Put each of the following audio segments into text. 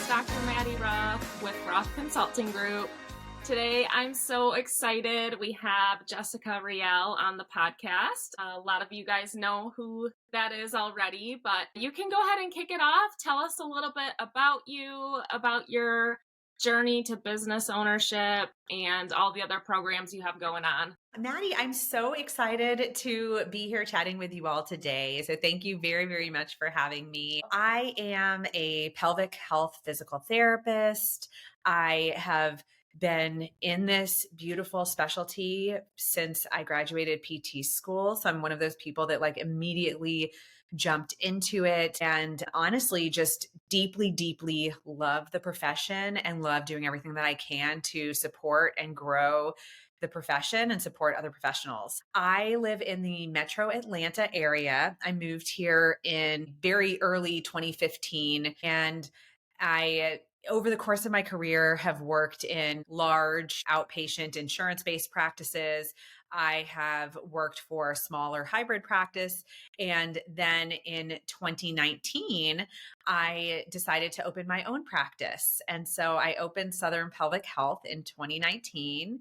Dr. Maddy with Ruff Consulting Group. Today, I'm so excited. We have Jessica Reale on the podcast. A lot of you guys know who that is already, but you can go ahead and kick it off. Tell us a little bit about you, about your journey to business ownership, and all the other programs you have going on. Maddy, I'm so excited to be here chatting with you all today. So thank you very, very much for having me. I am a pelvic health physical therapist. I have been in this beautiful specialty since I graduated PT school. So I'm one of those people that immediately jumped into it and honestly just deeply, deeply love the profession and love doing everything that I can to support and grow the profession and support other professionals. I live in the metro Atlanta area. I moved here in very early 2015, and I over the course of my career have worked in large outpatient insurance-based practices. I have worked for a smaller hybrid practice. And then in 2019, I decided to open my own practice. And so I opened Southern Pelvic Health in 2019.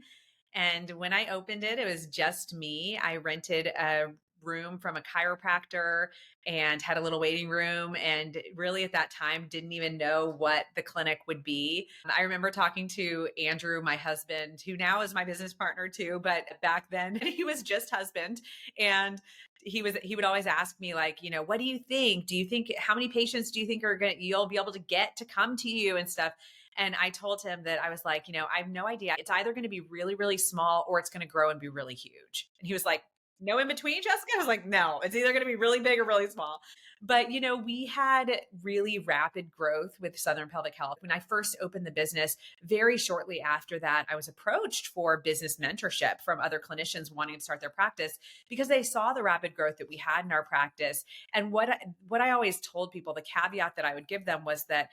And when I opened it, it was just me. I rented a room from a chiropractor and had a little waiting room, and really at that time didn't even know what the clinic would be. I remember talking to Andrew, my husband, who now is my business partner too, but back then he was just husband. And he would always ask me what do you think? How many patients do you think you'll be able to get to come to you and stuff? And I told him that I was I have no idea. It's either going to be really, really small or it's going to grow and be really huge. And he was like, no in between, Jessica? I was like, no, it's either going to be really big or really small. But, we had really rapid growth with Southern Pelvic Health. When I first opened the business, very shortly after that, I was approached for business mentorship from other clinicians wanting to start their practice because they saw the rapid growth that we had in our practice. And what I always told people, the caveat that I would give them was that,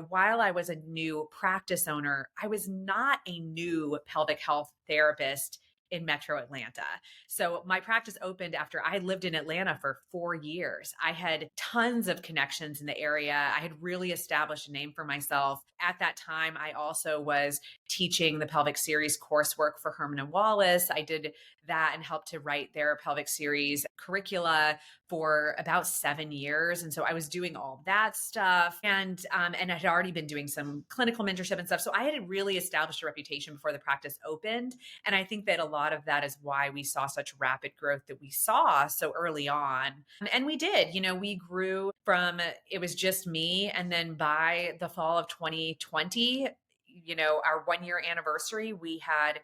while I was a new practice owner, I was not a new pelvic health therapist in metro Atlanta. So my practice opened after I lived in Atlanta for 4 years. I had tons of connections in the area. I had really established a name for myself. At that time, I also was teaching the pelvic series coursework for Herman and Wallace. I did that and helped to write their pelvic series curricula for about 7 years. And so I was doing all that stuff and I had already been doing some clinical mentorship and stuff. So I had really established a reputation before the practice opened. And I think that a lot of that is why we saw such rapid growth that we saw so early on. And we did, we grew from, it was just me. And then by the fall of 2020, our 1-year anniversary, we had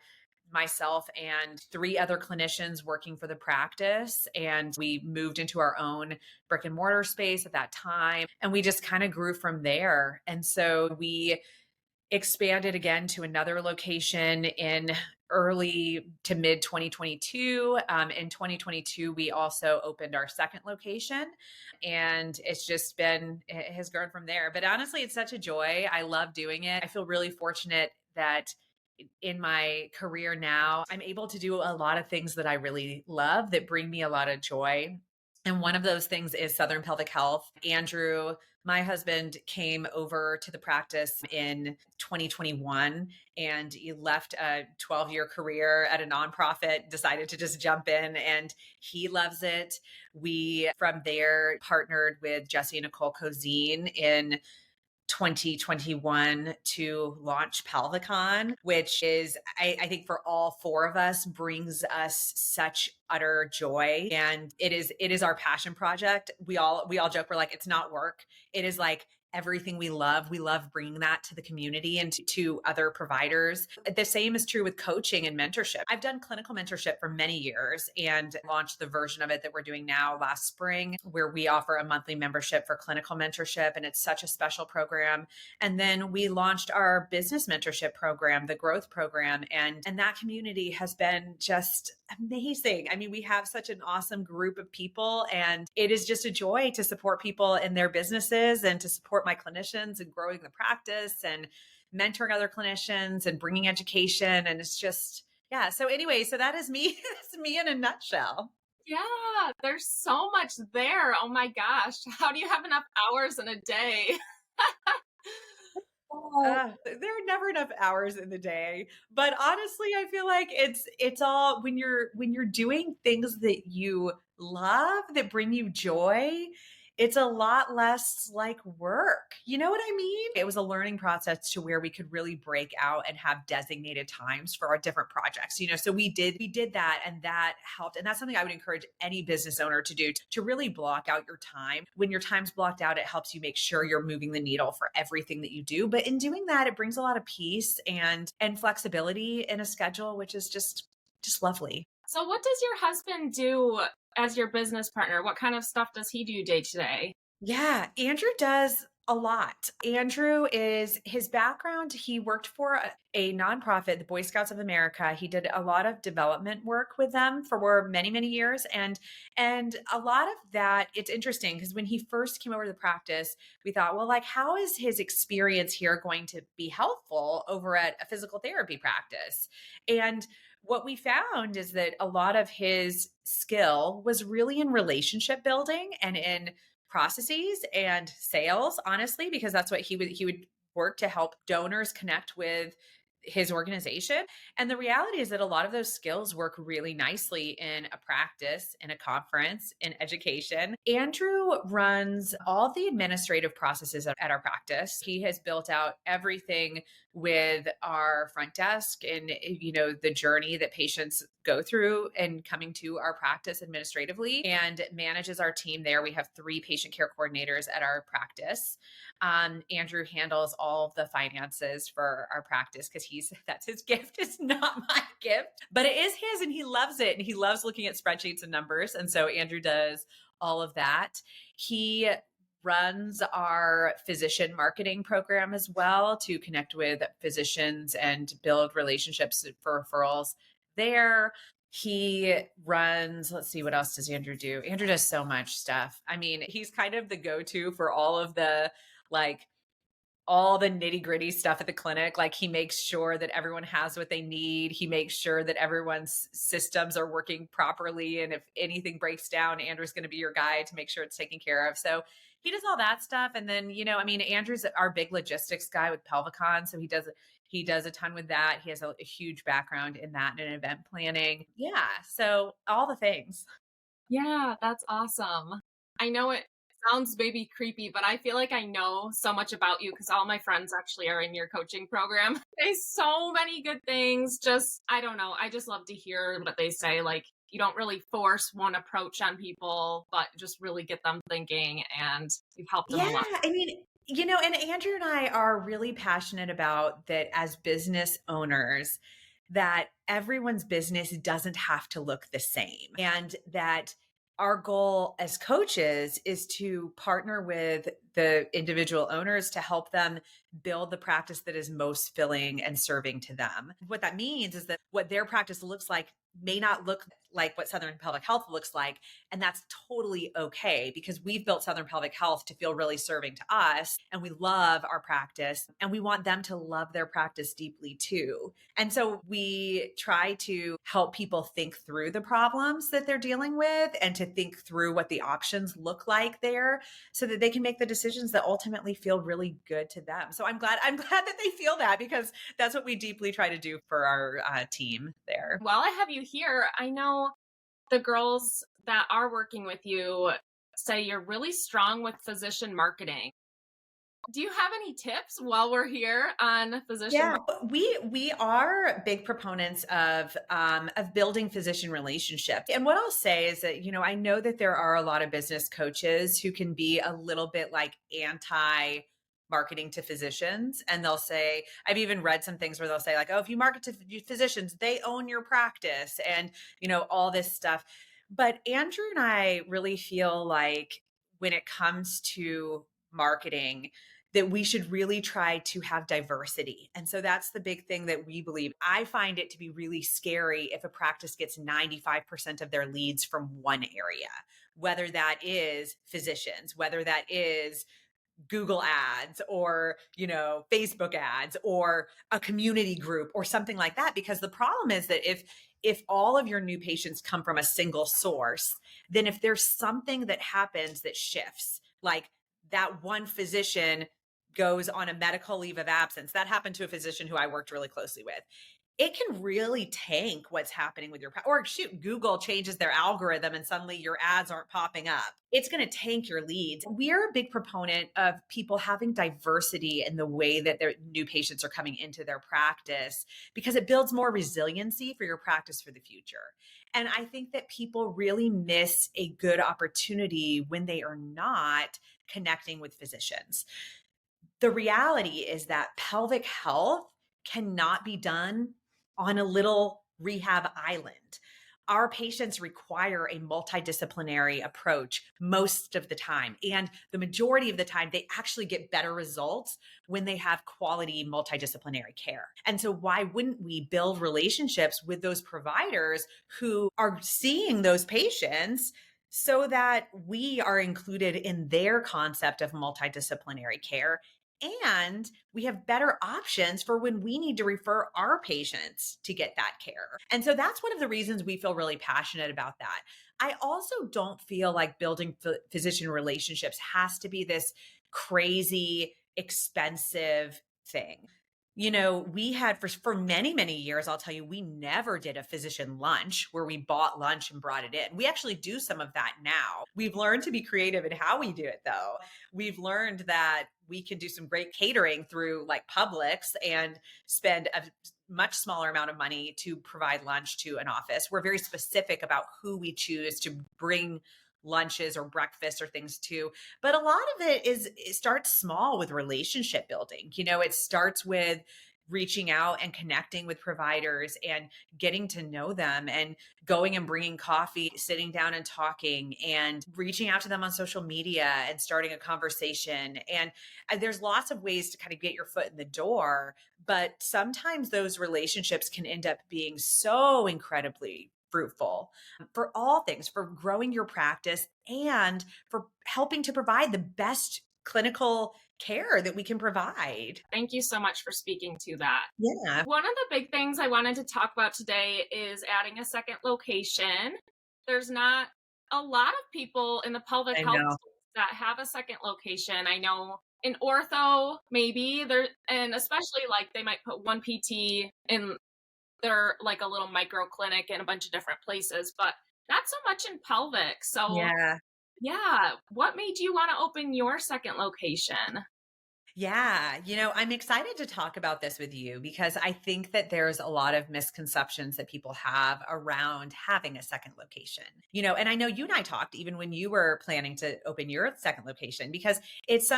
myself and 3 other clinicians working for the practice. And we moved into our own brick and mortar space at that time. And we just kind of grew from there. And so we expanded again to another location in early to mid 2022. In 2022, we also opened our second location, and it has grown from there. But honestly, it's such a joy. I love doing it. I feel really fortunate that in my career now, I'm able to do a lot of things that I really love that bring me a lot of joy. And one of those things is Southern Pelvic Health. Andrew, my husband, came over to the practice in 2021 and he left a 12-year career at a nonprofit, decided to just jump in, and he loves it. We, from there, partnered with Jesse and Nicole Cozine in 2021 to launch pelvicon, which is, I think for all 4 of us, brings us such utter joy. And it is our passion project. We all joke, we're like, it's not work. It is everything we love. We love bringing that to the community and to other providers. The same is true with coaching and mentorship. I've done clinical mentorship for many years and launched the version of it that we're doing now last spring, where we offer a monthly membership for clinical mentorship. And it's such a special program. And then we launched our business mentorship program, the growth program. And that community has been just amazing. I mean, we have such an awesome group of people, and it is just a joy to support people in their businesses and to support my clinicians and growing the practice and mentoring other clinicians and bringing education. And it's just, yeah. So anyway, so that is me. That's me in a nutshell. Yeah, there's so much there. Oh my gosh. How do you have enough hours in a day? There are never enough hours in the day, but honestly, I feel like it's all when you're doing things that you love that bring you joy, it's a lot less like work. You know what I mean? It was a learning process to where we could really break out and have designated times for our different projects. So we did that, and that helped. And that's something I would encourage any business owner to do, to really block out your time. When your time's blocked out, it helps you make sure you're moving the needle for everything that you do. But in doing that, it brings a lot of peace and flexibility in a schedule, which is just lovely. So, what does your husband do as your business partner? What kind of stuff does he do day to day? Yeah, Andrew does a lot. Andrew is his background. He worked for a nonprofit, the Boy Scouts of America. He did a lot of development work with them for many, many years. And a lot of that, it's interesting because when he first came over to the practice, we thought, well, like, how is his experience here going to be helpful over at a physical therapy practice? And what we found is that a lot of his skill was really in relationship building and in processes and sales, honestly, because that's what he would work to help donors connect with his organization. And the reality is that a lot of those skills work really nicely in a practice, in a conference, in education. Andrew runs all the administrative processes at our practice. He has built out everything with our front desk and the journey that patients go through and coming to our practice administratively, and manages our team there. We have 3 patient care coordinators at our practice. Andrew handles all of the finances for our practice because that's his gift. It's not my gift, but it is his, and he loves it. And he loves looking at spreadsheets and numbers. And so Andrew does all of that. He runs our physician marketing program as well to connect with physicians and build relationships for referrals there. He runs, let's see, what else does Andrew do? Andrew does so much stuff. I mean, he's kind of the go-to for all the nitty gritty stuff at the clinic. Like, he makes sure that everyone has what they need. He makes sure that everyone's systems are working properly. And if anything breaks down, Andrew's going to be your guy to make sure it's taken care of. So he does all that stuff. And then, Andrew's our big logistics guy with pelvicon. So he does a ton with that. He has a huge background in that and in event planning. Yeah. So all the things. Yeah, that's awesome. I know it sounds maybe creepy, but I feel like I know so much about you because all my friends actually are in your coaching program. There's so many good things. Just, I don't know. I just love to hear what they say. Like, you don't really force one approach on people, but just really get them thinking, and you've helped them a Yeah. lot. I mean, and Andrew and I are really passionate about that as business owners, that everyone's business doesn't have to look the same. And that our goal as coaches is to partner with the individual owners to help them build the practice that is most filling and serving to them. What that means is that what their practice looks like may not look like what Southern Pelvic Health looks like. And that's totally okay, because we've built Southern Pelvic Health to feel really serving to us. And we love our practice, and we want them to love their practice deeply too. And so we try to help people think through the problems that they're dealing with and to think through what the options look like there, so that they can make the decisions that ultimately feel really good to them. So I'm glad that they feel that, because that's what we deeply try to do for our team there. While I have you here, I know the girls that are working with you say you're really strong with physician marketing. Do you have any tips while we're here on physician Yeah, marketing? we are big proponents of building physician relationships. And what I'll say is that, I know that there are a lot of business coaches who can be a little bit like anti marketing to physicians. And they'll say, I've even read some things where they'll say, like, oh, if you market to physicians, they own your practice, and all this stuff. But Andrew and I really feel like when it comes to marketing, that we should really try to have diversity. And so that's the big thing that we believe. I find it to be really scary if a practice gets 95% of their leads from one area, whether that is physicians, whether that is Google ads, or, Facebook ads, or a community group or something like that. Because the problem is that if all of your new patients come from a single source, then if there's something that happens that shifts, like that one physician goes on a medical leave of absence, that happened to a physician who I worked really closely with. It can really tank what's happening with your, or shoot, Google changes their algorithm and suddenly your ads aren't popping up. It's going to tank your leads. We're a big proponent of people having diversity in the way that their new patients are coming into their practice, because it builds more resiliency for your practice for the future. And I think that people really miss a good opportunity when they are not connecting with physicians. The reality is that pelvic health cannot be done on a little rehab island. Our patients require a multidisciplinary approach most of the time. And the majority of the time, they actually get better results when they have quality multidisciplinary care. And so, why wouldn't we build relationships with those providers who are seeing those patients so that we are included in their concept of multidisciplinary care? And we have better options for when we need to refer our patients to get that care. And so that's one of the reasons we feel really passionate about that. I also don't feel like building physician relationships has to be this crazy, expensive thing. We had for many, many years, I'll tell you, we never did a physician lunch where we bought lunch and brought it in. We actually do some of that now. We've learned to be creative in how we do it, though. We've learned that we can do some great catering through like Publix and spend a much smaller amount of money to provide lunch to an office. We're very specific about who we choose to bring lunches or breakfast or things to. But a lot of it starts small with relationship building. It starts with reaching out and connecting with providers and getting to know them and going and bringing coffee, sitting down and talking and reaching out to them on social media and starting a conversation. And there's lots of ways to kind of get your foot in the door, but sometimes those relationships can end up being so incredibly fruitful for all things, for growing your practice and for helping to provide the best clinical care that we can provide. Thank you so much for speaking to that. Yeah. One of the big things I wanted to talk about today is adding a second location. There's not a lot of people in the pelvic I health know. space that have a second location. I know in ortho, maybe there, and especially like they might put one PT in their like a little micro clinic in a bunch of different places, but not so much in pelvic. So Yeah. yeah, what made you want to open your second location? Yeah. I'm excited to talk about this with you because I think that there's a lot of misconceptions that people have around having a second location. And I know you and I talked even when you were planning to open your second location, because it's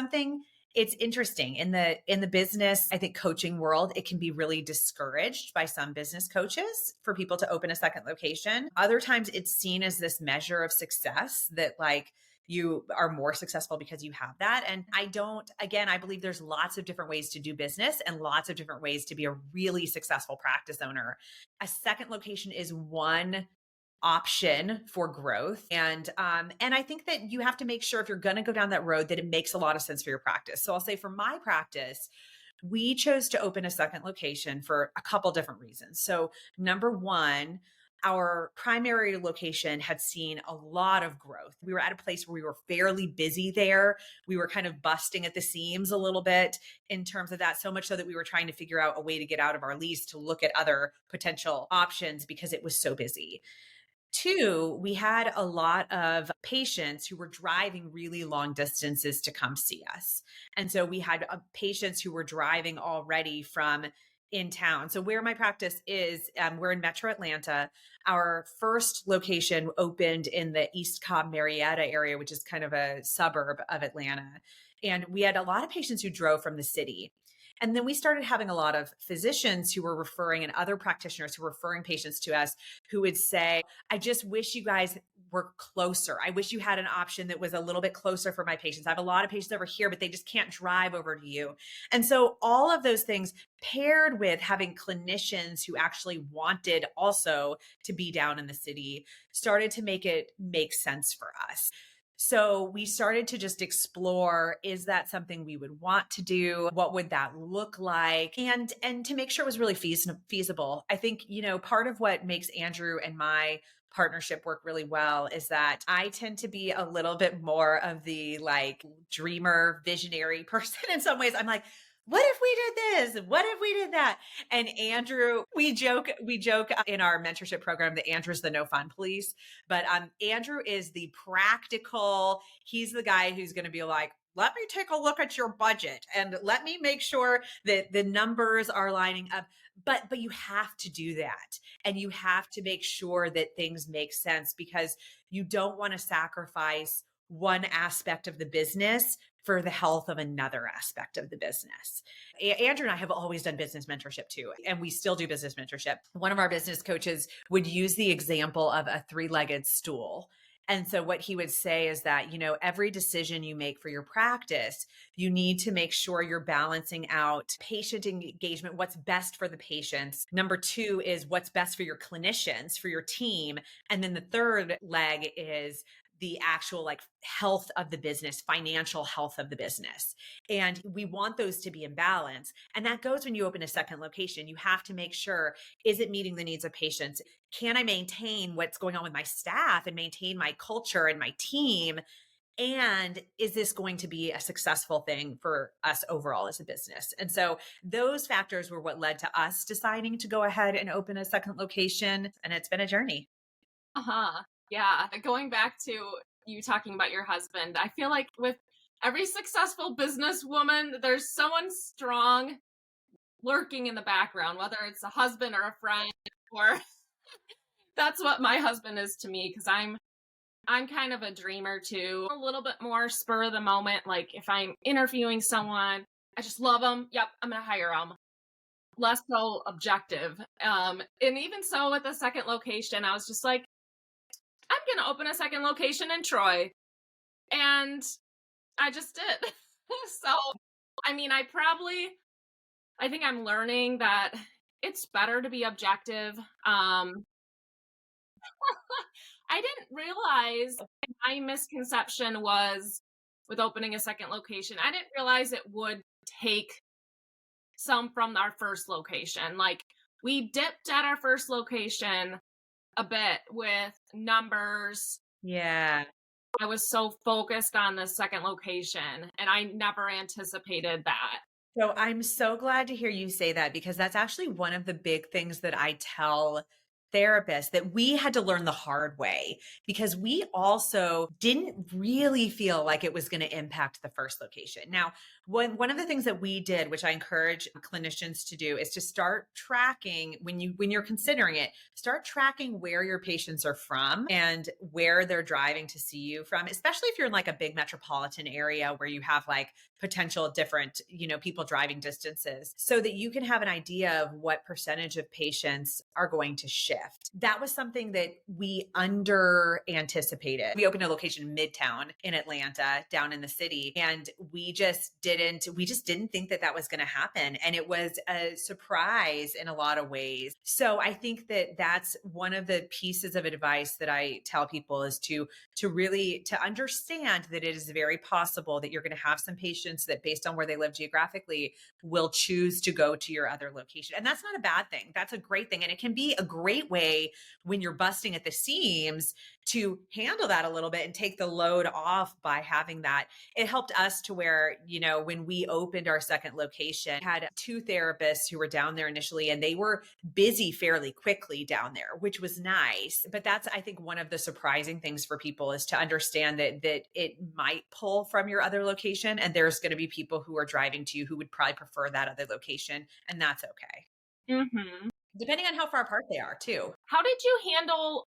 interesting in the business, I think coaching world, it can be really discouraged by some business coaches for people to open a second location. Other times it's seen as this measure of success that like you are more successful because you have that. And I believe there's lots of different ways to do business and lots of different ways to be a really successful practice owner. A second location is one option for growth. And I think that you have to make sure if you're going to go down that road that it makes a lot of sense for your practice. So I'll say for my practice, we chose to open a second location for a couple different reasons. So number one, our primary location had seen a lot of growth. We were at a place where we were fairly busy there. We were kind of busting at the seams a little bit in terms of that, so much so that we were trying to figure out a way to get out of our lease to look at other potential options because it was so busy. Two, we had a lot of patients who were driving really long distances to come see us. And so we had patients who were driving already from in town. So where my practice is, we're in Metro Atlanta. Our first location opened in the East Cobb Marietta area, which is kind of a suburb of Atlanta. And we had a lot of patients who drove from the city. And then we started having a lot of physicians who were referring and other practitioners who were referring patients to us who would say, I just wish you guys were closer. I wish you had an option that was a little bit closer for my patients. I have a lot of patients over here, but they just can't drive over to you. And so all of those things paired with having clinicians who actually wanted also to be down in the city started to make it make sense for us. So we started to just explore, is that something we would want to do? What would that look like? And to make sure it was really feasible. I think, part of what makes Andrew and my partnership work really well is that I tend to be a little bit more of the like dreamer, visionary person in some ways. I'm like, what if we did this? What if we did that? And Andrew, we joke in our mentorship program that Andrew's the no fun police, but Andrew is the practical. He's the guy who's going to be like, let me take a look at your budget and let me make sure that the numbers are lining up. But you have to do that, and you have to make sure that things make sense, because you don't want to sacrifice one aspect of the business for the health of another aspect of the business. Andrew and I have always done business mentorship too, and we still do business mentorship. One of our business coaches would use the example of a three-legged stool. And so what he would say is that, every decision you make for your practice, you need to make sure you're balancing out patient engagement, what's best for the patients. Number two is what's best for your clinicians, for your team. And then the third leg is the actual like health of the business, financial health of the business. And we want those to be in balance. And that goes when you open a second location. You have to make sure, is it meeting the needs of patients? Can I maintain what's going on with my staff and maintain my culture and my team? And is this going to be a successful thing for us overall as a business? And so those factors were what led to us deciding to go ahead and open a second location. And it's been a journey. Uh-huh. Yeah. Going back to you talking about your husband, I feel like with every successful businesswoman, there's someone strong lurking in the background, whether it's a husband or a friend, or that's what my husband is to me, because I'm kind of a dreamer too. A little bit more spur of the moment. Like if I'm interviewing someone, I just love them. Yep, I'm gonna hire them. Less so objective. And even so with the second location, I was just like, I'm gonna open a second location in Troy. And I just did. So I mean, I think I'm learning that it's better to be objective. I didn't realize my misconception was with opening a second location. I didn't realize it would take some from our first location. Like we dipped at our first location a bit with numbers. Yeah. I was so focused on the second location and I never anticipated that. So I'm so glad to hear you say that, because that's actually one of the big things that I tell therapists that we had to learn the hard way, because we also didn't really feel like it was going to impact the first location. Now, one of the things that we did, which I encourage clinicians to do, is to start tracking when you're considering it, start tracking where your patients are from and where they're driving to see you from, especially if you're in like a big metropolitan area where you have like potential different, people driving distances, so that you can have an idea of what percentage of patients are going to shift. That was something that we under anticipated. We opened a location in Midtown in Atlanta, down in the city, and we just didn't think that was going to happen. And it was a surprise in a lot of ways. So I think that that's one of the pieces of advice that I tell people is to really understand that it is very possible that you're going to have some patients that, based on where they live geographically, will choose to go to your other location. And that's not a bad thing. That's a great thing. And it can be a great way when you're busting at the seams to handle that a little bit and take the load off by having that. It helped us to where, when we opened our second location, had two therapists who were down there initially, and they were busy fairly quickly down there, which was nice. But that's, I think, one of the surprising things for people is to understand that it might pull from your other location, and there's going to be people who are driving to you who would probably prefer that other location, and that's okay. Mm-hmm. Depending on how far apart they are too. How did you handle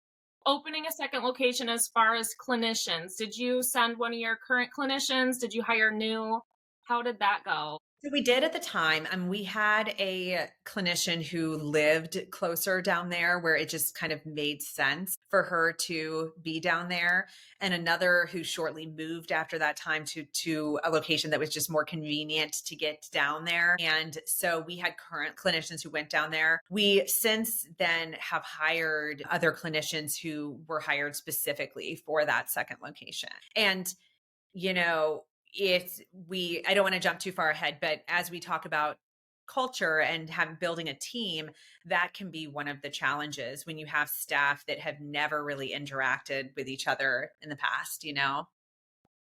opening a second location as far as clinicians? Did you send one of your current clinicians? Did you hire new? How did that go? So we did at the time. We had a clinician who lived closer down there where it just kind of made sense for her to be down there, and another who shortly moved after that time to a location that was just more convenient to get down there. And so we had current clinicians who went down there. We since then have hired other clinicians who were hired specifically for that second location. And I don't want to jump too far ahead, but as we talk about culture and building a team, that can be one of the challenges when you have staff that have never really interacted with each other in the past, you know?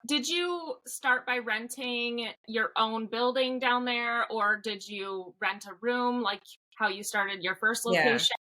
Did you start by renting your own building down there, or did you rent a room like how you started your first Yeah. location?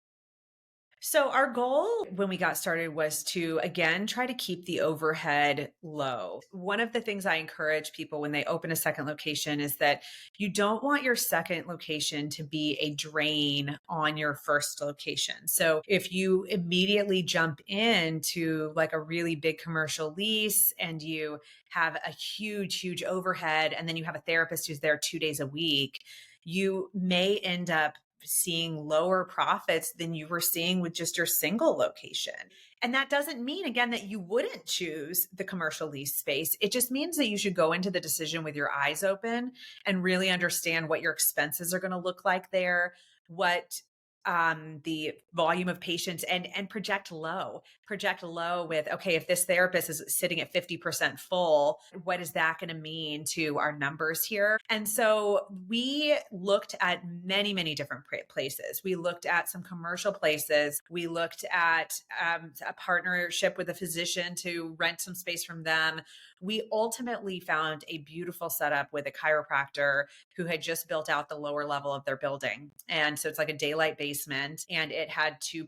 So our goal when we got started was to again try to keep the overhead low. One of the things I encourage people when they open a second location is that you don't want your second location to be a drain on your first location. So if you immediately jump into like a really big commercial lease and you have a huge overhead and then you have a therapist who's there 2 days a week, you may end up seeing lower profits than you were seeing with just your single location. And that doesn't mean, again, that you wouldn't choose the commercial lease space. It just means that you should go into the decision with your eyes open and really understand what your expenses are going to look like there, what the volume of patients and project low with, okay, if this therapist is sitting at 50% full, what is that going to mean to our numbers here? And so we looked at many different places. We looked at some commercial places. We looked at a partnership with a physician to rent some space from them. We ultimately found a beautiful setup with a chiropractor who had just built out the lower level of their building. And so it's like a daylight basement, and it had two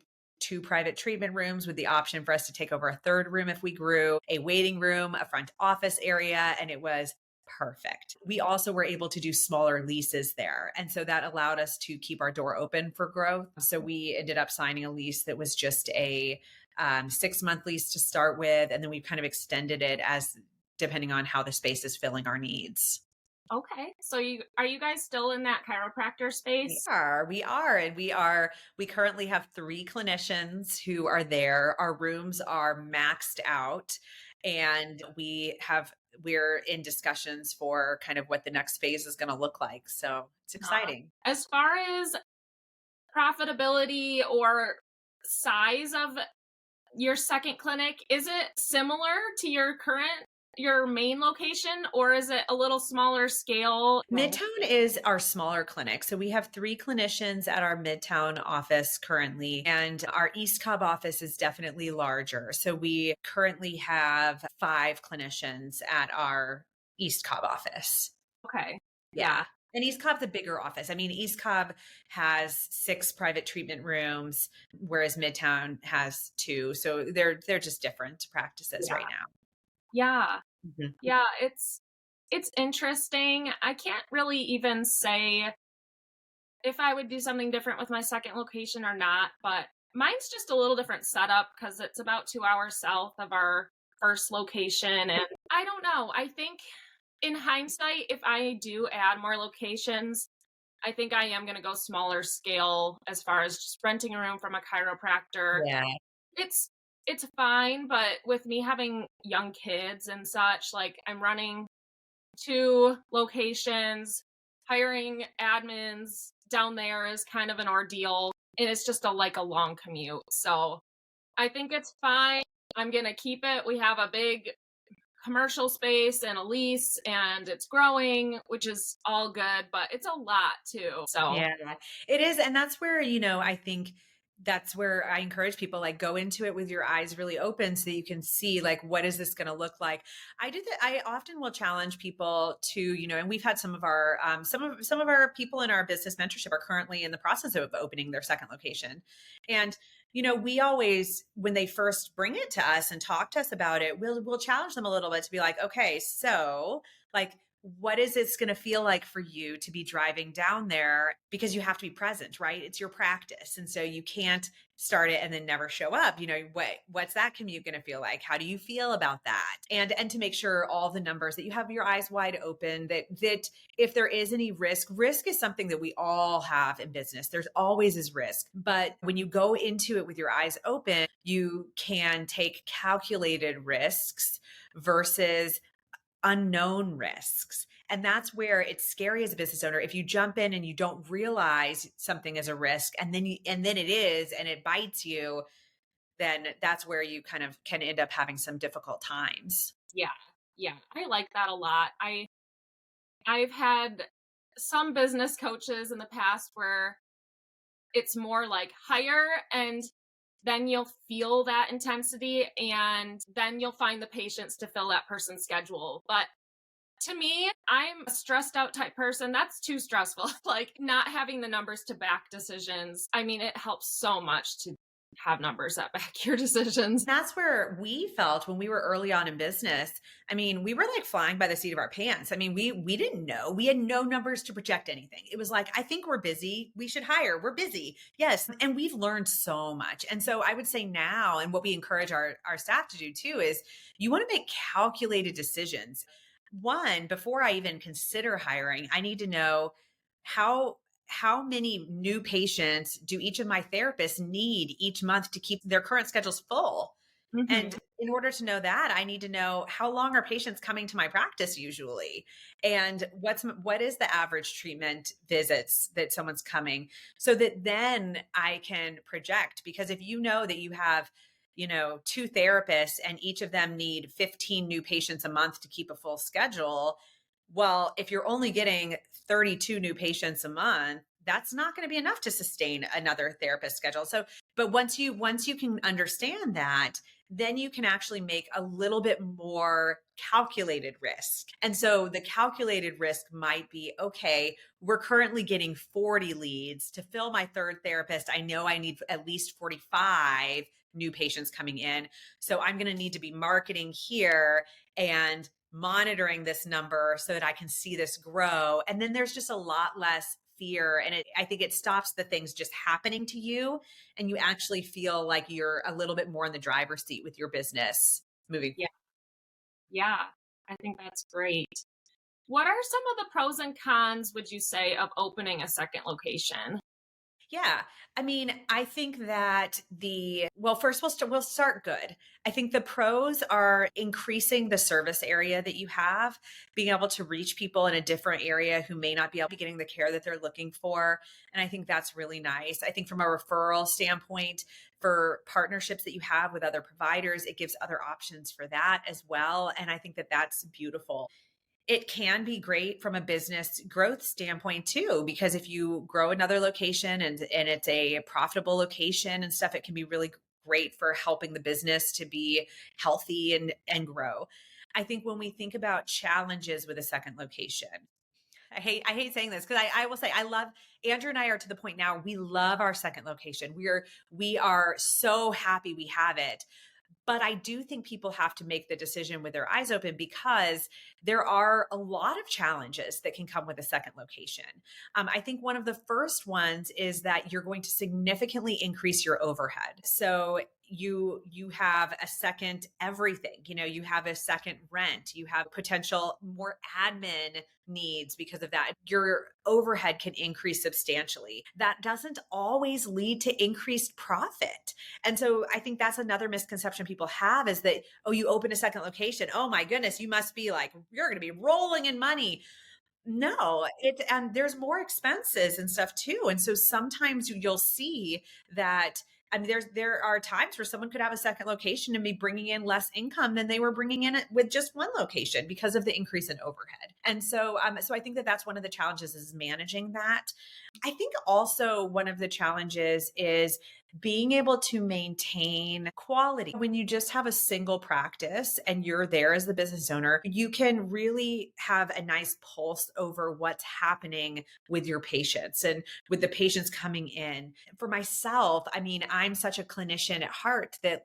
private treatment rooms with the option for us to take over a third room if we grew, a waiting room, a front office area, and it was perfect. We also were able to do smaller leases there. And so that allowed us to keep our door open for growth. So we ended up signing a lease that was just a 6-month lease to start with. And then we've kind of extended it as depending on how the space is filling our needs. Okay. So you guys still in that chiropractor space? We currently have 3 clinicians who are there. Our rooms are maxed out, and we're in discussions for kind of what the next phase is going to look like. So it's exciting. As far as profitability or size of your second clinic, is it similar to your main location, or is it a little smaller scale? Midtown is our smaller clinic. So we have 3 clinicians at our Midtown office currently, and our East Cobb office is definitely larger. So we currently have 5 clinicians at our East Cobb office. Okay. Yeah. Yeah. And East Cobb's a bigger office. I mean, East Cobb has 6 private treatment rooms, whereas Midtown has 2. So they're just different practices right Yeah. now. Yeah. Mhm. Yeah, it's interesting. I can't really even say if I would do something different with my second location or not, but mine's just a little different setup because it's about 2 hours south of our first location. And I don't know. I think in hindsight, if I do add more locations, I think I am going to go smaller scale as far as just renting a room from a chiropractor. Yeah. It's it's fine, but with me having young kids and such, like I'm running 2 locations, hiring admins down there is kind of an ordeal, and it's just a long commute. So, I think it's fine. I'm gonna keep it. We have a big commercial space and a lease, and it's growing, which is all good, but it's a lot too. So, Yeah, it is. And that's where, I think that's where I encourage people like go into it with your eyes really open so you can see like what is this going to look like. I do that. I often will challenge people to, and we've had some of our some of our people in our business mentorship are currently in the process of opening their second location. And we always, when they first bring it to us and talk to us about it, we'll challenge them a little bit to be like, okay, so like what is it's going to feel like for you to be driving down there, because you have to be present, right? It's your practice, and so you can't start it and then never show up. What's that commute going to feel like? How do you feel about that? And to make sure all the numbers that you have your eyes wide open, that if there is any risk is something that we all have in business. There's always is risk, but when you go into it with your eyes open, you can take calculated risks versus unknown risks. And that's where it's scary as a business owner. If you jump in and you don't realize something is a risk, and then it is, and it bites you, then that's where you kind of can end up having some difficult times. yeah. Yeah, I like that a lot. I've had some business coaches in the past where it's more like hire and then you'll feel that intensity and then you'll find the patients to fill that person's schedule. But to me, I'm a stressed out type person. That's too stressful. Like not having the numbers to back decisions. I mean, it helps so much to have numbers that back your decisions. That's where we felt when we were early on in business. I mean, we were like flying by the seat of our pants. I mean, we didn't know. We had no numbers to project anything. It was like, I think we're busy. We should hire. We're busy. Yes. And we've learned so much. And so I would say now, and what we encourage our staff to do too, is you want to make calculated decisions. One, before I even consider hiring, I need to know how many new patients do each of my therapists need each month to keep their current schedules full? And Hmm. in order to know that, I need to know how long are patients coming to my practice usually, and what is the average treatment visits that someone's coming, so that then I can project. Because if you know that you have, two therapists and each of them need 15 new patients a month to keep a full schedule, well, if you're only getting 32 new patients a month, that's not going to be enough to sustain another therapist schedule. So, but once you can understand that, then you can actually make a little bit more calculated risk. And so the calculated risk might be, okay, we're currently getting 40 leads. To fill my third therapist, I know I need at least 45 new patients coming in. So I'm going to need to be marketing here and monitoring this number so that I can see this grow. And then there's just a lot less fear. And I think it stops the things just happening to you. And you actually feel like you're a little bit more in the driver's seat with your business moving. Yeah. Yeah. I think that's great. What are some of the pros and cons, would you say, of opening a second location? Yeah. I mean, I think that well, first we'll start good. I think the pros are increasing the service area that you have, being able to reach people in a different area who may not be able to be getting the care that they're looking for. And I think that's really nice. I think from a referral standpoint, for partnerships that you have with other providers, it gives other options for that as well. And I think that that's beautiful. It can be great from a business growth standpoint too, because if you grow another location and it's a profitable location and stuff, it can be really great for helping the business to be healthy and grow. I think when we think about challenges with a second location, I hate saying this because I will say I love Andrew and I are to the point now we love our second location. We are so happy we have it. But I do think people have to make the decision with their eyes open, because there are a lot of challenges that can come with a second location. I think one of the first ones is that you're going to significantly increase your overhead. So you have a second everything, you have a second rent, you have potential more admin needs. Because of that, your overhead can increase substantially. That doesn't always lead to increased profit. And so I think that's another misconception people have, is that, oh, you open a second location, oh my goodness, you must be like, you're going to be rolling in money. No, and there's more expenses and stuff too. And so sometimes you'll see that. I mean, there are times where someone could have a second location and be bringing in less income than they were bringing in it with just one location, because of the increase in overhead. And so I think that that's one of the challenges, is managing that. I think also one of the challenges is being able to maintain quality. When you just have a single practice and you're there as the business owner, you can really have a nice pulse over what's happening with your patients and with the patients coming in. For myself, I mean, I'm such a clinician at heart that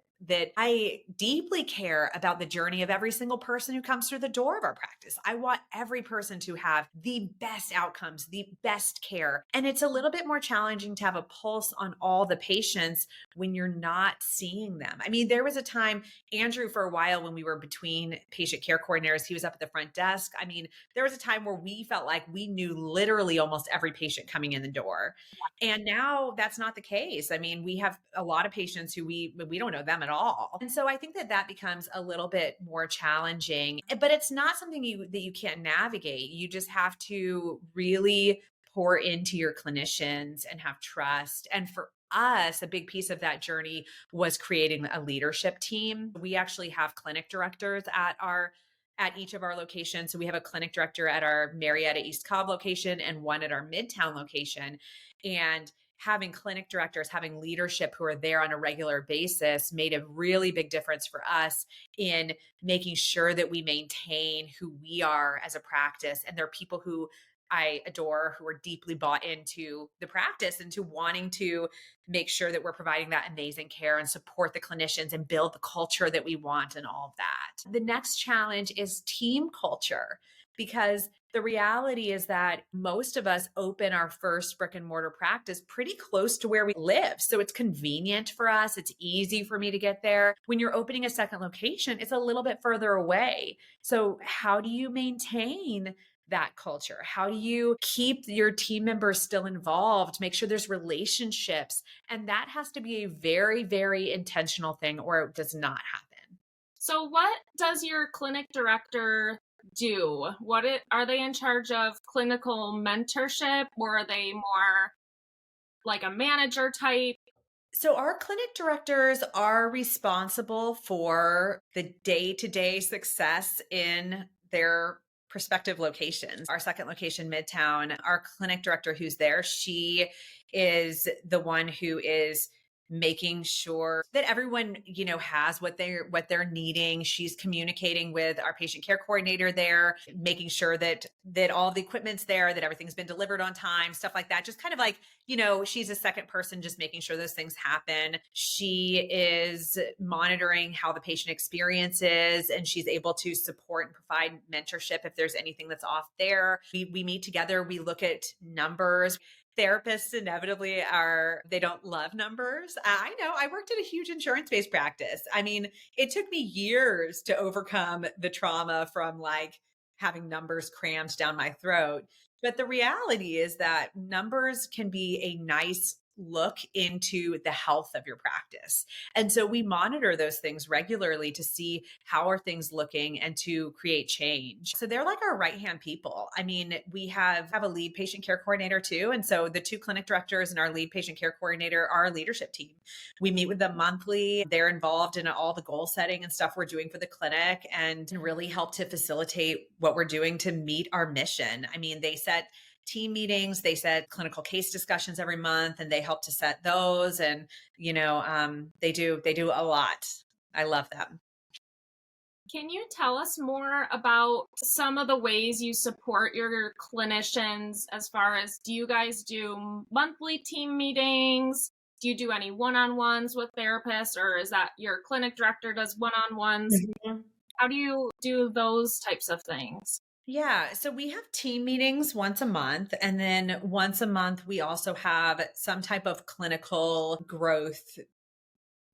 I deeply care about the journey of every single person who comes through the door of our practice. I want every person to have the best outcomes, the best care. And it's a little bit more challenging to have a pulse on all the patients when you're not seeing them. I mean, there was a time, Andrew, for a while when we were between patient care coordinators, he was up at the front desk. I mean, there was a time where we felt like we knew literally almost every patient coming in the door. And now that's not the case. I mean, we have a lot of patients who we don't know them at all. And so I think that becomes a little bit more challenging, but it's not something that you can't navigate. You just have to really pour into your clinicians and have trust. And for us, a big piece of that journey was creating a leadership team. We actually have clinic directors at our at each of our locations. So we have a clinic director at our Marietta East Cobb location and one at our Midtown location. And having clinic directors, having leadership who are there on a regular basis made a really big difference for us in making sure that we maintain who we are as a practice. And there are people who I adore who are deeply bought into the practice and to wanting to make sure that we're providing that amazing care and support the clinicians and build the culture that we want and all of that. The next challenge is team culture, because the reality is that most of us open our first brick and mortar practice pretty close to where we live. So it's convenient for us. It's easy for me to get there. When you're opening a second location, it's a little bit further away. So how do you maintain that culture? How do you keep your team members still involved? Make sure there's relationships. And that has to be a very, very intentional thing, or it does not happen. So what does your clinic director do? Are they in charge of clinical mentorship, or are they more like a manager type? So our clinic directors are responsible for the day-to-day success in their prospective locations. Our second location, Midtown, our clinic director who's there, she is the one who is making sure that everyone, has what they're needing. She's communicating with our patient care coordinator there, making sure that all the equipment's there, that everything's been delivered on time, stuff like that. Just kind of like, she's a second person just making sure those things happen. She is monitoring how the patient experience is, and she's able to support and provide mentorship if there's anything that's off there. We meet together, we look at numbers. Therapists inevitably they don't love numbers. I know, I worked at a huge insurance-based practice. I mean, it took me years to overcome the trauma from like having numbers crammed down my throat. But the reality is that numbers can be a nice look into the health of your practice. And so we monitor those things regularly to see how are things looking and to create change. So they're like our right-hand people. I mean, we have a lead patient care coordinator too. And so the two clinic directors and our lead patient care coordinator are our leadership team. We meet with them monthly. They're involved in all the goal setting and stuff we're doing for the clinic and really help to facilitate what we're doing to meet our mission. I mean, they set team meetings, they set clinical case discussions every month, and they help to set those. And, they do a lot. I love them. Can you tell us more about some of the ways you support your clinicians as far as, do you guys do monthly team meetings? Do you do any one-on-ones with therapists, or is that your clinic director does one-on-ones? Mm-hmm. How do you do those types of things? Yeah. So we have team meetings once a month. And then once a month, we also have some type of clinical growth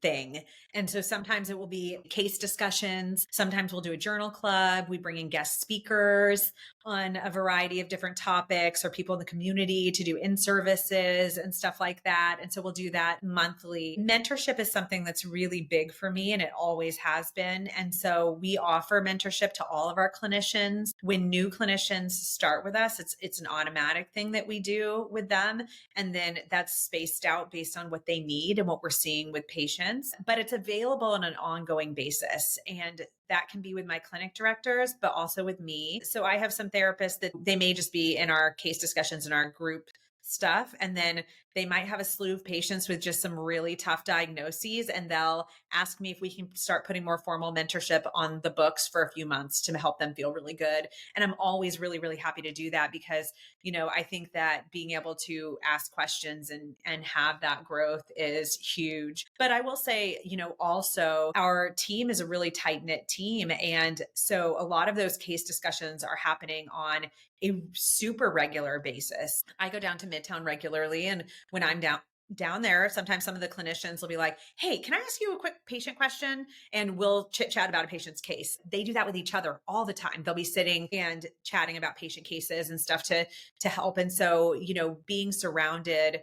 thing. And so sometimes it will be case discussions. Sometimes we'll do a journal club. We bring in guest speakers on a variety of different topics, or people in the community to do in-services and stuff like that. And so we'll do that monthly. Mentorship is something that's really big for me, and it always has been. And so we offer mentorship to all of our clinicians. When new clinicians start with us, it's an automatic thing that we do with them. And then that's spaced out based on what they need and what we're seeing with patients. But it's available on an ongoing basis. And that can be with my clinic directors, but also with me. So I have some therapists that they may just be in our case discussions in our group stuff. And then they might have a slew of patients with just some really tough diagnoses. And they'll ask me if we can start putting more formal mentorship on the books for a few months to help them feel really good. And I'm always really, really happy to do that because, I think that being able to ask questions and have that growth is huge. But I will say, also our team is a really tight knit team. And so a lot of those case discussions are happening on a super regular basis. I go down to Midtown regularly, and when I'm down there, sometimes some of the clinicians will be like, "Hey, can I ask you a quick patient question?" And we'll chit chat about a patient's case. They do that with each other all the time. They'll be sitting and chatting about patient cases and stuff to help. And so, being surrounded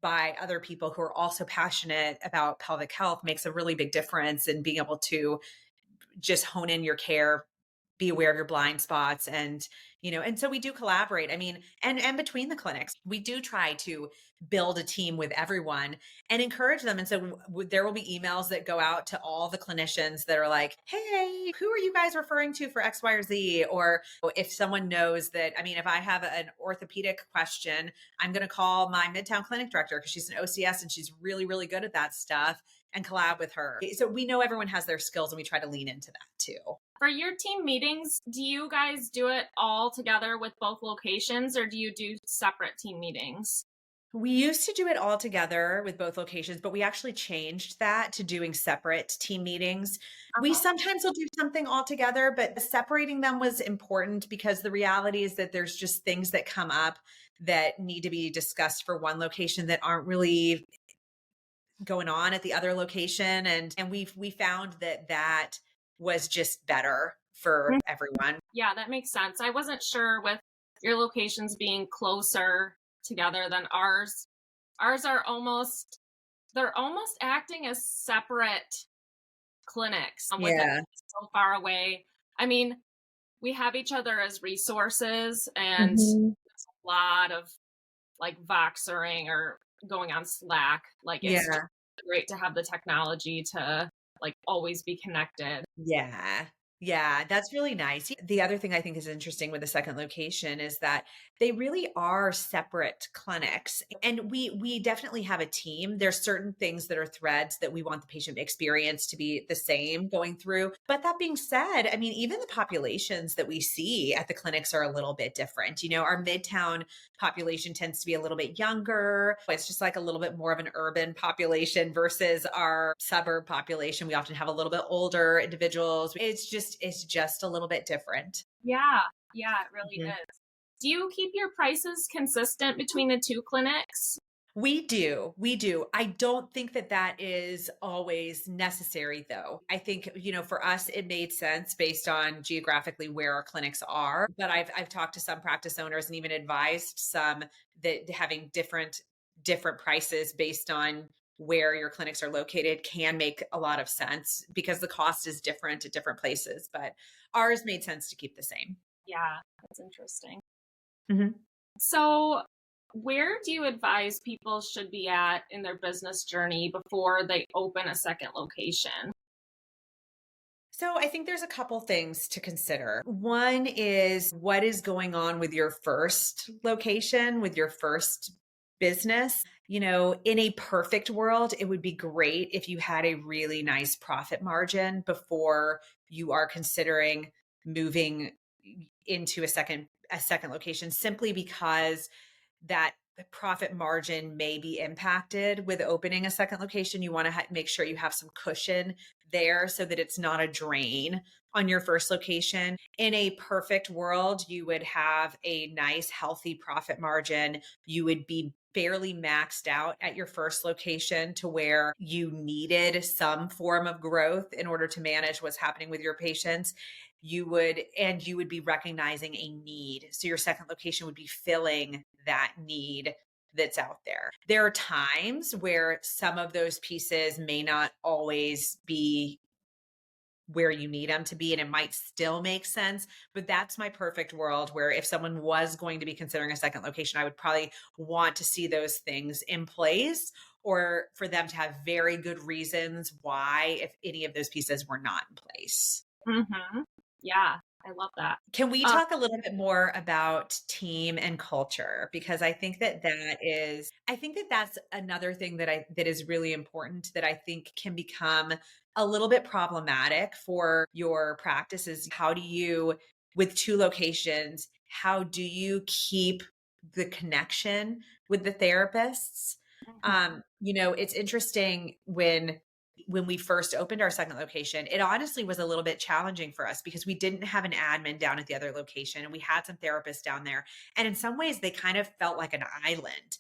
by other people who are also passionate about pelvic health makes a really big difference in being able to just hone in your care be aware of your blind spots. And, and so we do collaborate. I mean, and between the clinics, we do try to build a team with everyone and encourage them. And so there will be emails that go out to all the clinicians that are like, hey, who are you guys referring to for X, Y, or Z? Or if someone knows that, I mean, if I have an orthopedic question, I'm going to call my Midtown clinic director because she's an OCS and she's really, really good at that stuff, and collab with her. So we know everyone has their skills and we try to lean into that too. For your team meetings, do you guys do it all together with both locations, or do you do separate team meetings? We used to do it all together with both locations, but we actually changed that to doing separate team meetings. We Uh-huh. sometimes will do something all together, but separating them was important because the reality is that there's just things that come up that need to be discussed for one location that aren't really going on at the other location. And we found that was just better for Mm. everyone. Yeah, that makes sense. I wasn't sure with your locations being closer together than ours. Ours are they're almost acting as separate clinics with it Yeah. so far away. I mean, we have each other as resources, and Mhm. there's a lot of like Voxering or going on Slack. Like, it's just Yeah. great to have the technology to like always be connected. Yeah. Yeah, that's really nice. The other thing I think is interesting with the second location is that they really are separate clinics. And we definitely have a team. There's certain things that are threads that we want the patient experience to be the same going through. But that being said, I mean, even the populations that we see at the clinics are a little bit different. Our Midtown population tends to be a little bit younger. It's just like a little bit more of an urban population versus our suburb population. We often have a little bit older individuals. It's just a little bit different. Yeah, yeah, it really Mhm. is. Do you keep your prices consistent between the two clinics? We do. We do. I don't think that that is always necessary, though. I think, for us, it made sense based on geographically where our clinics are. But I've talked to some practice owners and even advised some that having different prices based on where your clinics are located can make a lot of sense because the cost is different at different places. But ours made sense to keep the same. Yeah, that's interesting. Mhm. So, where do you advise people should be at in their business journey before they open a second location? So I think there's a couple things to consider. One is what is going on with your first location, with your first business. In a perfect world, it would be great if you had a really nice profit margin before you are considering moving into a second location, simply because that profit margin may be impacted with opening a second location. You want to make sure you have some cushion there so that it's not a drain on your first location. In a perfect world, you would have a nice, healthy profit margin. You would be fairly maxed out at your first location to where you needed some form of growth in order to manage what's happening with your patients. You would be recognizing a need. So your second location would be filling that need that's out there. There are times where some of those pieces may not always be where you need them to be, and it might still make sense. But that's my perfect world where if someone was going to be considering a second location, I would probably want to see those things in place, or for them to have very good reasons why, if any of those pieces were not in place. Mhm. Yeah, I love that. Can we Um, talk a little bit more about team and culture? Because I think that that's another thing that is really important that I think can become a little bit problematic for your practice is with two locations, how do you keep the connection with the therapists? mhm. It's interesting when we first opened our second location, it honestly was a little bit challenging for us because we didn't have an admin down at the other location and we had some therapists down there. And in some ways, they kind of felt like an island.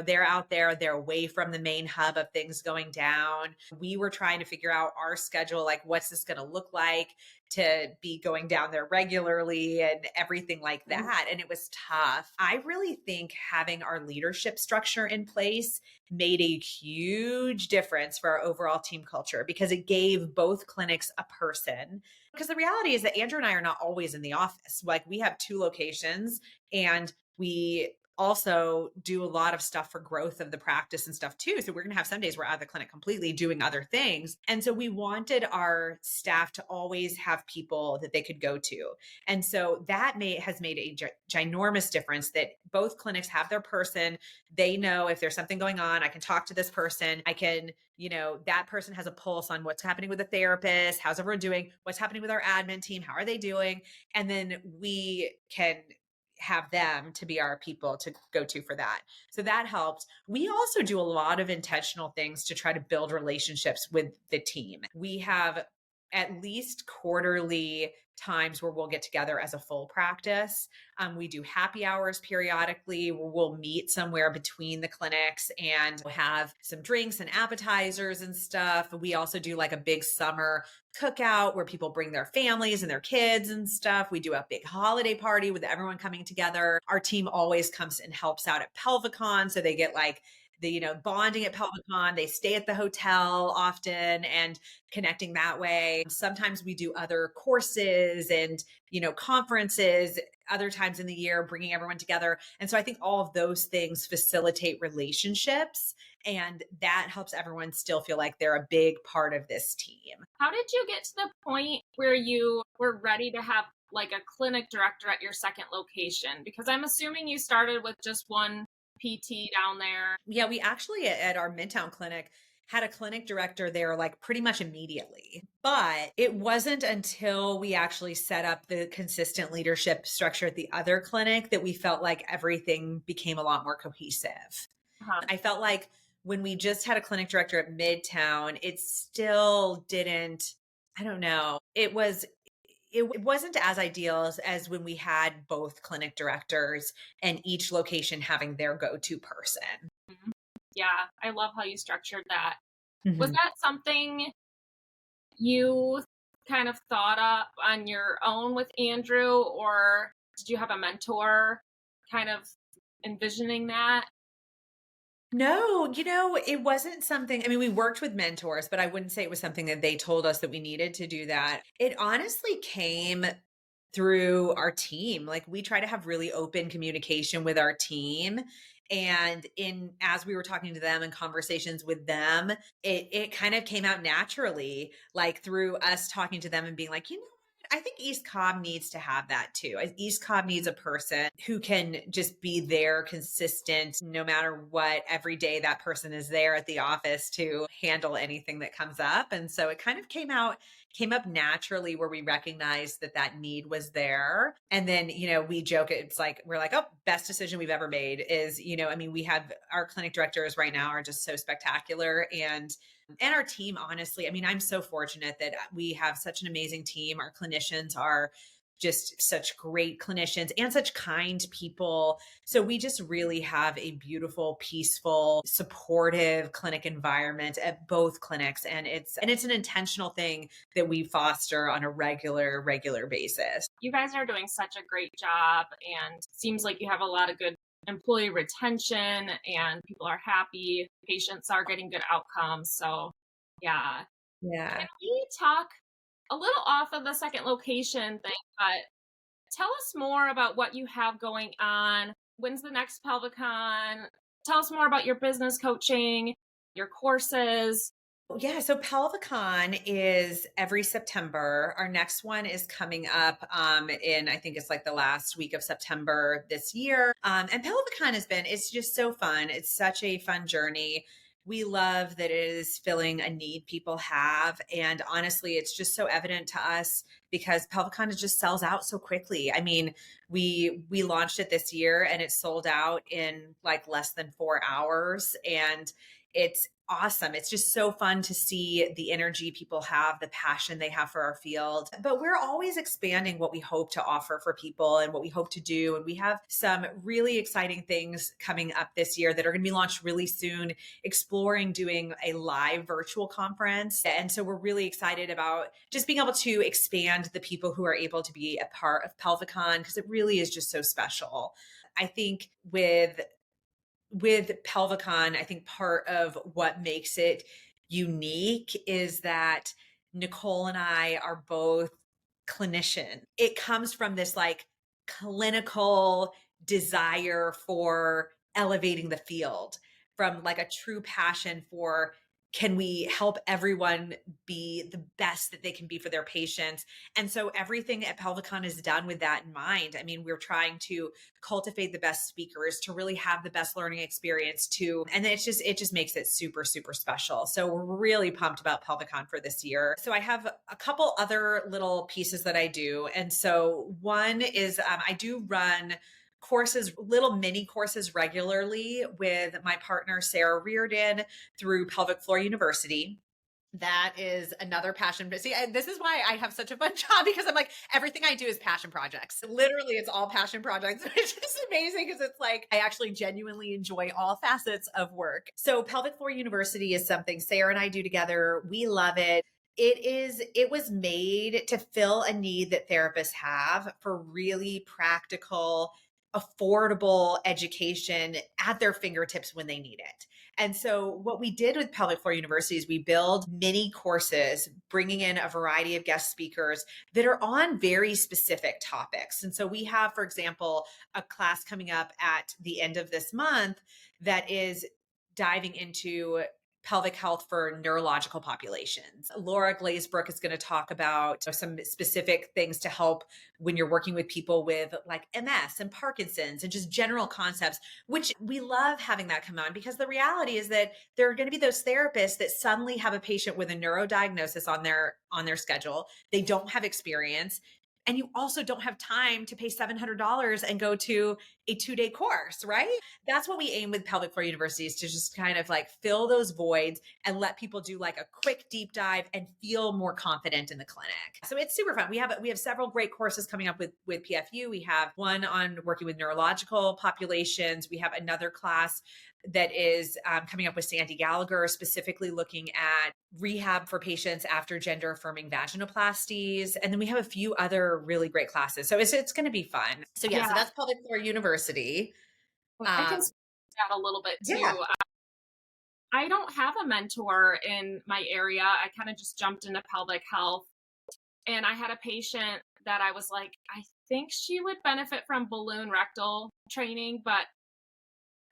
They're out there, they're away from the main hub of things going down. We were trying to figure out our schedule, like, what's this going to look like? to be going down there regularly and everything like that. And it was tough. I really think having our leadership structure in place made a huge difference for our overall team culture because it gave both clinics a person. Because the reality is that Andrew and I are not always in the office. Like we have 2 locations and we also do a lot of stuff for growth of the practice and stuff too. So we're going to have some days we're out of the clinic completely doing other things. And so we wanted our staff to always have people that they could go to. And so that has made a ginormous difference that both clinics have their person. They know if there's something going on, I can talk to this person. I can, that person has a pulse on what's happening with the therapist. How's everyone doing? What's happening with our admin team? How are they doing? And then we can have them to be our people to go to for that. So that helped. We also do a lot of intentional things to try to build relationships with the team. We have at least quarterly times where we'll get together as a full practice. We do happy hours periodically where we'll meet somewhere between the clinics and have some drinks and appetizers and stuff. We also do like a big summer cookout where people bring their families and their kids and stuff. We do a big holiday party with everyone coming together. Our team always comes and helps out at pelvicon. So they get like the, bonding at pelvicon. They stay at the hotel often and connecting that way. Sometimes we do other courses and, conferences other times in the year, bringing everyone together. And so I think all of those things facilitate relationships and that helps everyone still feel like they're a big part of this team. How did you get to the point where you were ready to have like a clinic director at your second location? Because I'm assuming you started with just one PT down there. Yeah, we actually at our Midtown clinic had a clinic director there like pretty much immediately. But it wasn't until we actually set up the consistent leadership structure at the other clinic that we felt like everything became a lot more cohesive. I felt like when we just had a clinic director at Midtown, it still didn't, I don't know, it wasn't as ideal as when we had both clinic directors and each location having their go-to person. Mm-hmm. Yeah, I love how you structured that. Mm-hmm. Was that something you kind of thought up on your own with Andrew, or did you have a mentor kind of envisioning that? No, it wasn't something, I mean, we worked with mentors, but I wouldn't say it was something that they told us that we needed to do that. It honestly came through our team. Like we try to have really open communication with our team. And as we were talking to them and conversations with them, it kind of came out naturally, like through us talking to them and being like, I think East Cobb needs to have that too. East Cobb needs a person who can just be there consistent no matter what. Every day that person is there at the office to handle anything that comes up. And so it kind of came up naturally where we recognized that need was there. And then, we joke, it's like, we're like, oh, best decision we've ever made is, we have our clinic directors right now are just so spectacular. And our team, honestly, I'm so fortunate that we have such an amazing team. Our clinicians are just such great clinicians and such kind people. So we just really have a beautiful, peaceful, supportive clinic environment at both clinics. And it's an intentional thing that we foster on a regular basis. You guys are doing such a great job and seems like you have a lot of good employee retention and people are happy. Patients are getting good outcomes. So yeah. Can we talk a little off of the second location thing, but tell us more about what you have going on. When's the next pelvicon? Tell us more about your business coaching, your courses. Yeah, so pelvicon is every September. Our next one is coming up in, I think it's like the last week of September this year. And pelvicon it's just so fun. It's such a fun journey. We love that it is filling a need people have. And honestly, it's just so evident to us because pelvicon just sells out so quickly. We launched it this year and it sold out in like less than 4 hours. And it's awesome. It's just so fun to see the energy people have, the passion they have for our field. But we're always expanding what we hope to offer for people and what we hope to do. And we have some really exciting things coming up this year that are going to be launched really soon, exploring doing a live virtual conference. And so we're really excited about just being able to expand the people who are able to be a part of pelvicon, because it really is just so special. I think with pelvicon, I think part of what makes it unique is that Nicole and I are both clinician. It comes from this like clinical desire for elevating the field, from like a true passion for, can we help everyone be the best that they can be for their patients? And so everything at Pelvicon is done with that in mind. I mean, we're trying to cultivate the best speakers, to really have the best learning experience too. And it just makes it super, super special. So we're really pumped about Pelvicon for this year. So I have a couple other little pieces that I do. And so one is I do run courses, little mini courses regularly with my partner, Sarah Reardon, through Pelvic Floor University. That is another passion. But see, this is why I have such a fun job, because I'm like, everything I do is passion projects. Literally, it's all passion projects, which is amazing because it's like, I actually genuinely enjoy all facets of work. So Pelvic Floor University is something Sarah and I do together. We love it. It was made to fill a need that therapists have for really practical, affordable education at their fingertips when they need it. And so what we did with Pelvic Floor University is we build mini courses, bringing in a variety of guest speakers that are on very specific topics. And so we have, for example, a class coming up at the end of this month that is diving into pelvic health for neurological populations. Laura Glazebrook is going to talk about some specific things to help when you're working with people with like MS and Parkinson's and just general concepts, which we love having that come on, because the reality is that there are going to be those therapists that suddenly have a patient with a neurodiagnosis on their schedule. They don't have experience. And you also don't have time to pay $700 and go to a 2-day course, right? That's what we aim with Pelvic Floor University, is to just kind of like fill those voids and let people do like a quick deep dive and feel more confident in the clinic. So it's super fun. We have several great courses coming up with PFU. We have one on working with neurological populations. We have another class that is coming up with Sandy Gallagher, specifically looking at rehab for patients after gender affirming vaginoplasties. And then we have a few other really great classes. So it's going to be fun. So yeah, so that's Pelvic Floor University. I can speak to that a little bit too. Yeah. I don't have a mentor in my area. I kind of just jumped into pelvic health, and I had a patient that I was like, I think she would benefit from balloon rectal training, but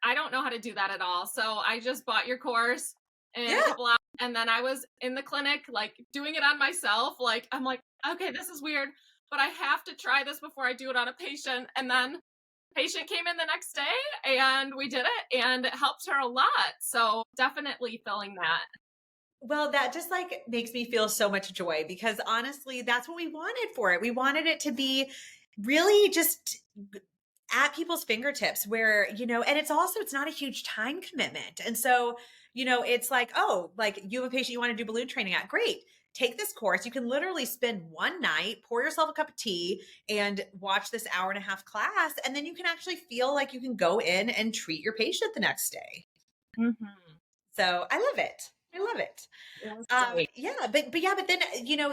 I don't know how to do that at all. So I just bought your course in a couple hours, and then I was in the clinic, like doing it on myself. Like, I'm like, okay, this is weird, but I have to try this before I do it on a patient. And then patient came in the next day and we did it, and it helped her a lot. So definitely feeling that. Well, that just like makes me feel so much joy, because honestly, that's what we wanted for it. We wanted it to be really just at people's fingertips, where, and it's not a huge time commitment. And so, it's like, oh, like you have a patient you want to do balloon training at, great. Take this course. You can literally spend one night, pour yourself a cup of tea and watch this 1.5-hour class. And then you can actually feel like you can go in and treat your patient the next day. Mm-hmm. So I love it. I love it. But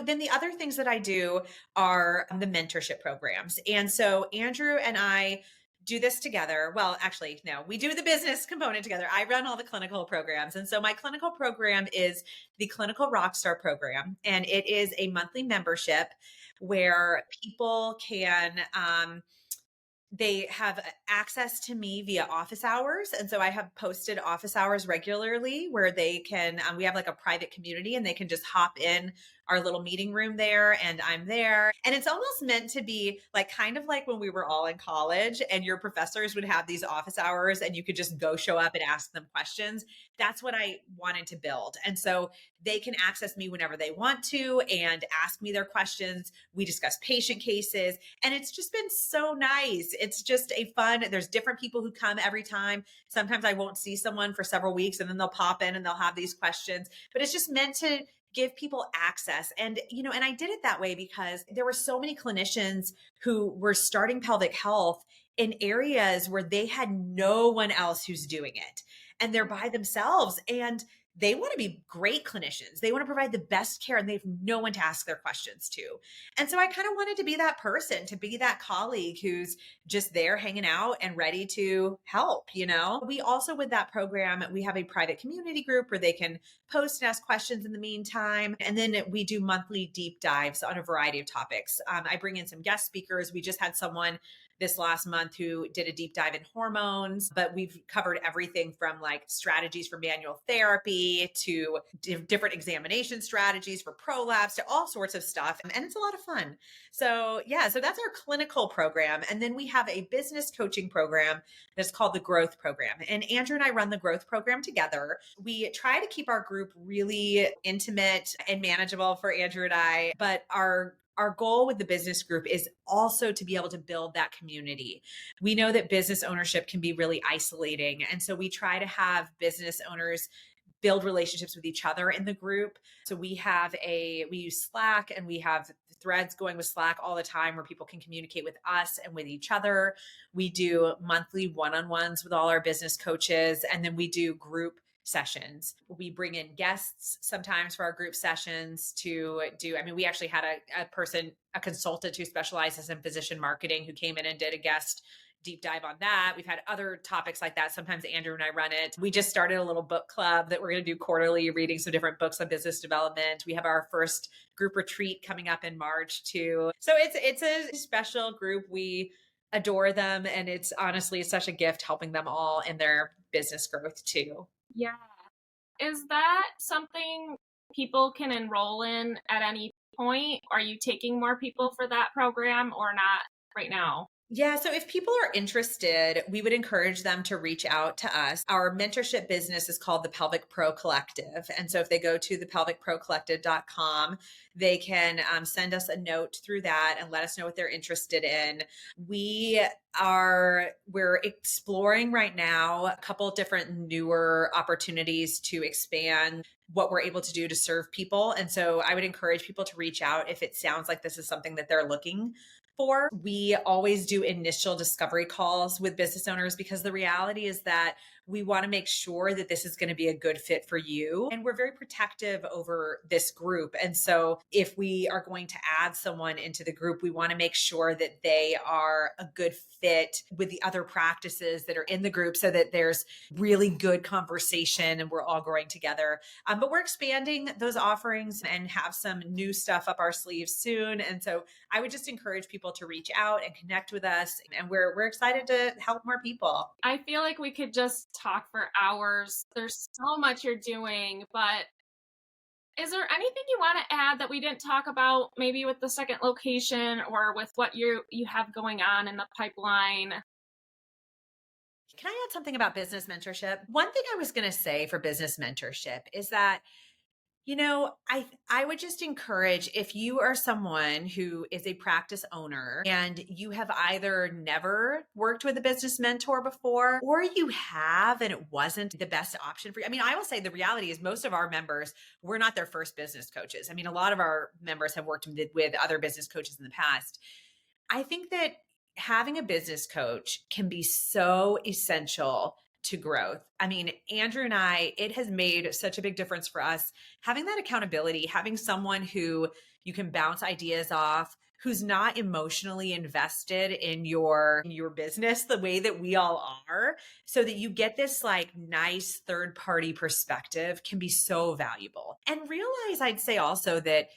then the other things that I do are the mentorship programs. And so Andrew and I do this together. Well, actually, no, we do the business component together. I run all the clinical programs. And so my clinical program is the Clinical Rockstar program. And it is a monthly membership where people can, they have access to me via office hours. And so I have posted office hours regularly where they can, we have like a private community, and they can just hop in our little meeting room there, and I'm there. And it's almost meant to be like kind of like when we were all in college and your professors would have these office hours and you could just go show up and ask them questions. That's what I wanted to build. And so they can access me whenever they want to and ask me their questions. We discuss patient cases, and it's just been so nice. It's just a fun, there's different people who come every time. Sometimes I won't see someone for several weeks and then they'll pop in and they'll have these questions, but it's just meant to give people access. And, and I did it that way because there were so many clinicians who were starting pelvic health in areas where they had no one else who's doing it and they're by themselves. And they want to be great clinicians. They want to provide the best care and they have no one to ask their questions to. And so I kind of wanted to be that person, to be that colleague who's just there hanging out and ready to help. We also, with that program, we have a private community group where they can post and ask questions in the meantime. And then we do monthly deep dives on a variety of topics. I bring in some guest speakers. We just had someone this last month who did a deep dive in hormones, but we've covered everything from like strategies for manual therapy to different examination strategies for prolapse to all sorts of stuff. And it's a lot of fun. So so that's our clinical program. And then we have a business coaching program that's called the Growth Program. And Andrew and I run the Growth Program together. We try to keep our group really intimate and manageable for Andrew and I, but our goal with the business group is also to be able to build that community. We know that business ownership can be really isolating. And so we try to have business owners build relationships with each other in the group. So we use Slack, and we have threads going with Slack all the time where people can communicate with us and with each other. We do monthly one-on-ones with all our business coaches, and then we do group sessions. We bring in guests sometimes for our group sessions to do, we actually had a consultant who specializes in physician marketing who came in and did a guest deep dive on that. We've had other topics like that. Sometimes Andrew and I run it. We just started a little book club that we're going to do quarterly, reading some different books on business development. We have our first group retreat coming up in March too. So it's a special group. We adore them. And it's honestly such a gift helping them all in their business growth too. Yeah. Is that something people can enroll in at any point? Are you taking more people for that program or not right now? Yeah. So if people are interested, we would encourage them to reach out to us. Our mentorship business is called the Pelvic Pro Collective. And so if they go to thepelvicprocollective.com, they can send us a note through that and let us know what they're interested in. We're exploring right now a couple of different newer opportunities to expand what we're able to do to serve people. And so I would encourage people to reach out if it sounds like this is something that they're looking for. We always do initial discovery calls with business owners because the reality is that we want to make sure that this is going to be a good fit for you. And we're very protective over this group. And so if we are going to add someone into the group, we want to make sure that they are a good fit with the other practices that are in the group so that there's really good conversation and we're all growing together. But we're expanding those offerings and have some new stuff up our sleeves soon. And so I would just encourage people to reach out and connect with us. And we're excited to help more people. I feel like we could just talk for hours. There's so much you're doing, but is there anything you want to add that we didn't talk about, maybe with the second location or with what you have going on in the pipeline? Can I add something about business mentorship? One thing I was going to say for business mentorship is that I would just encourage, if you are someone who is a practice owner and you have either never worked with a business mentor before or you have and it wasn't the best option for you. I will say the reality is most of our members, we're not their first business coaches. A lot of our members have worked with other business coaches in the past. I think that having a business coach can be so essential to growth. Andrew and I, it has made such a big difference for us having that accountability, having someone who you can bounce ideas off, who's not emotionally invested in your business the way that we all are, so that you get this like nice third party perspective can be so valuable. And realize, I'd say also that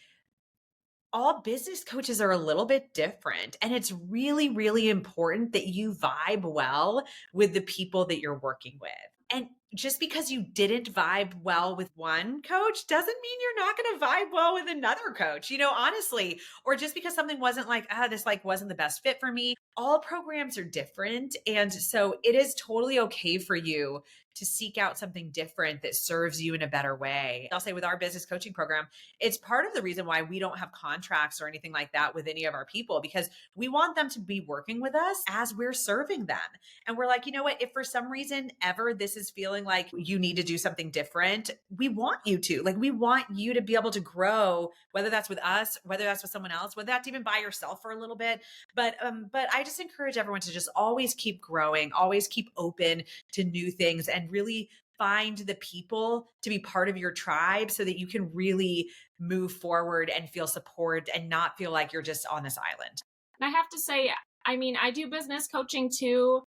all business coaches are a little bit different. And it's really, really important that you vibe well with the people that you're working with. And just because you didn't vibe well with one coach doesn't mean you're not going to vibe well with another coach, honestly, or just because something wasn't like, this like wasn't the best fit for me. All programs are different. And so it is totally okay for you to seek out something different that serves you in a better way. I'll say with our business coaching program, it's part of the reason why we don't have contracts or anything like that with any of our people, because we want them to be working with us as we're serving them. And we're like, you know what? If for some reason ever this is feeling like you need to do something different, we want you to. Like, we want you to be able to grow, whether that's with us, whether that's with someone else, whether that's even by yourself for a little bit. But I just encourage everyone to just always keep growing, always keep open to new things, and really find the people to be part of your tribe so that you can really move forward and feel support and not feel like you're just on this island. And I have to say, I mean, I do business coaching too,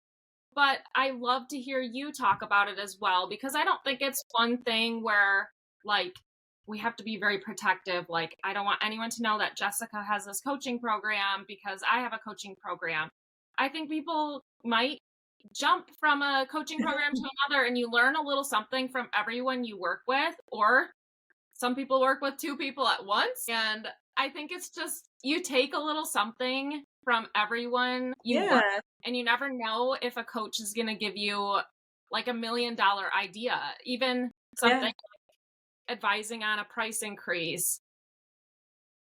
but I love to hear you talk about it as well, because I don't think it's one thing where like we have to be very protective. Like, I don't want anyone to know that Jessica has this coaching program because I have a coaching program. I think people might jump from a coaching program to another and you learn a little something from everyone you work with, or some people work with two people at once. And I think it's just you take a little something from everyone you work with, and you never know if a coach is going to give you like $1 million idea, even something like advising on a price increase.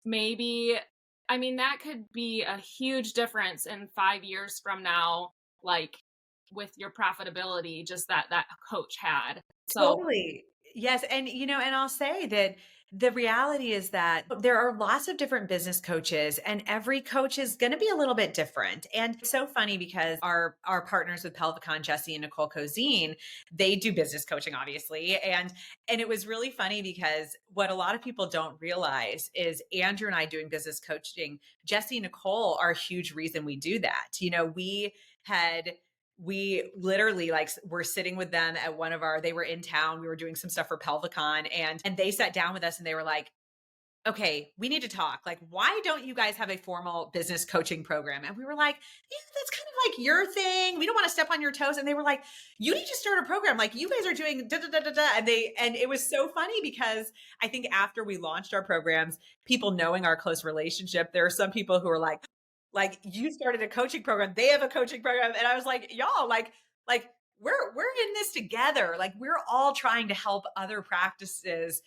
Maybe, I mean, that could be a huge difference in 5 years from now, like with your profitability, just that coach had. So Totally. Yes. And, and I'll say that the reality is that there are lots of different business coaches, and every coach is going to be a little bit different. And it's so funny because our partners with Pelvicon, Jesse and Nicole Cozine, they do business coaching, obviously. And it was really funny because what a lot of people don't realize is Andrew and I doing business coaching, Jesse and Nicole are a huge reason we do that. We literally like were sitting with them at they were in town. We were doing some stuff for Pelvicon, and they sat down with us and they were like, okay, we need to talk. Like, why don't you guys have a formal business coaching program? And we were like, yeah, that's kind of like your thing. We don't want to step on your toes. And they were like, you need to start a program. Like, you guys are doing da da da da da. And it was so funny because I think after we launched our programs, people knowing our close relationship, there are some people who are like you started a coaching program, they have a coaching program. And I was like, y'all, like we're in this together. Like, we're all trying to help other practices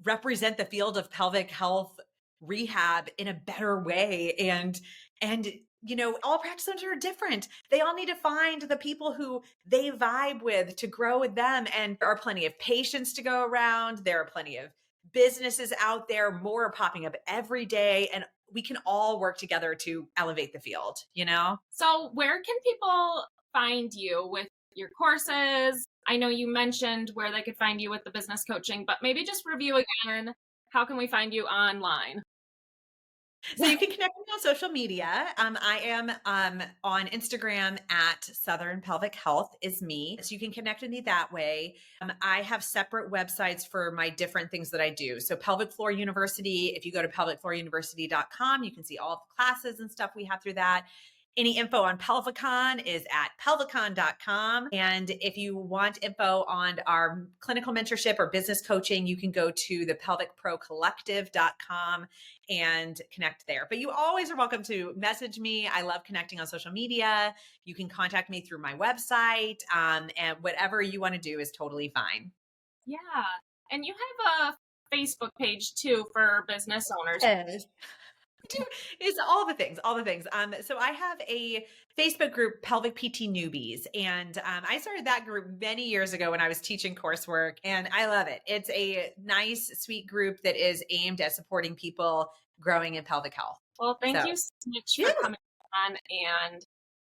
represent the field of pelvic health rehab in a better way. And all practice owners are different. They all need to find the people who they vibe with to grow with them. And there are plenty of patients to go around. There are plenty of businesses out there. More are popping up every day. And we can all work together to elevate the field, So where can people find you with your courses? I know you mentioned where they could find you with the business coaching, but maybe just review again. How can we find you online? So you can connect with me on social media. I am on Instagram at Southern Pelvic Health is me. So you can connect with me that way. I have separate websites for my different things that I do. So Pelvic Floor University, if you go to pelvicflooruniversity.com, you can see all of the classes and stuff we have through that. Any info on Pelvicon is at pelvicon.com. And if you want info on our clinical mentorship or business coaching, you can go to the pelvicprocollective.com and connect there. But you always are welcome to message me. I love connecting on social media. You can contact me through my website, and whatever you want to do is totally fine. Yeah. And you have a Facebook page too for business owners. Yes. It's all the things. So I have a Facebook group, Pelvic PT Newbies, and I started that group many years ago when I was teaching coursework, and I love it. It's a nice, sweet group that is aimed at supporting people growing in pelvic health. Well, thank you so much for coming on, and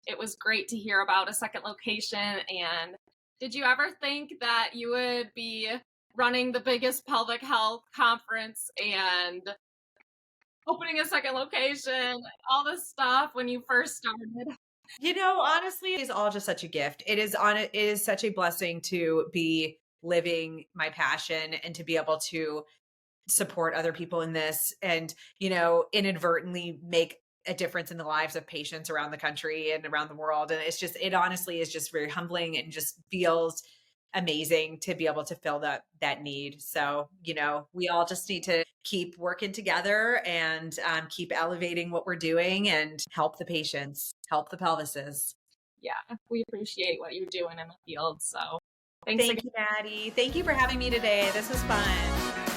it was great to hear about a second location. And did you ever think that you would be running the biggest pelvic health conference and opening a second location, all this stuff when you first started? Honestly, it's all just such a gift. It is such a blessing to be living my passion and to be able to support other people in this and, inadvertently make a difference in the lives of patients around the country and around the world. And it honestly is just very humbling and just feels amazing to be able to fill that need. So, we all just need to keep working together and keep elevating what we're doing and help the patients, help the pelvises. Yeah, we appreciate what you're doing in the field. So thanks again. Thank you, Maddy. Thank you for having me today. This was fun.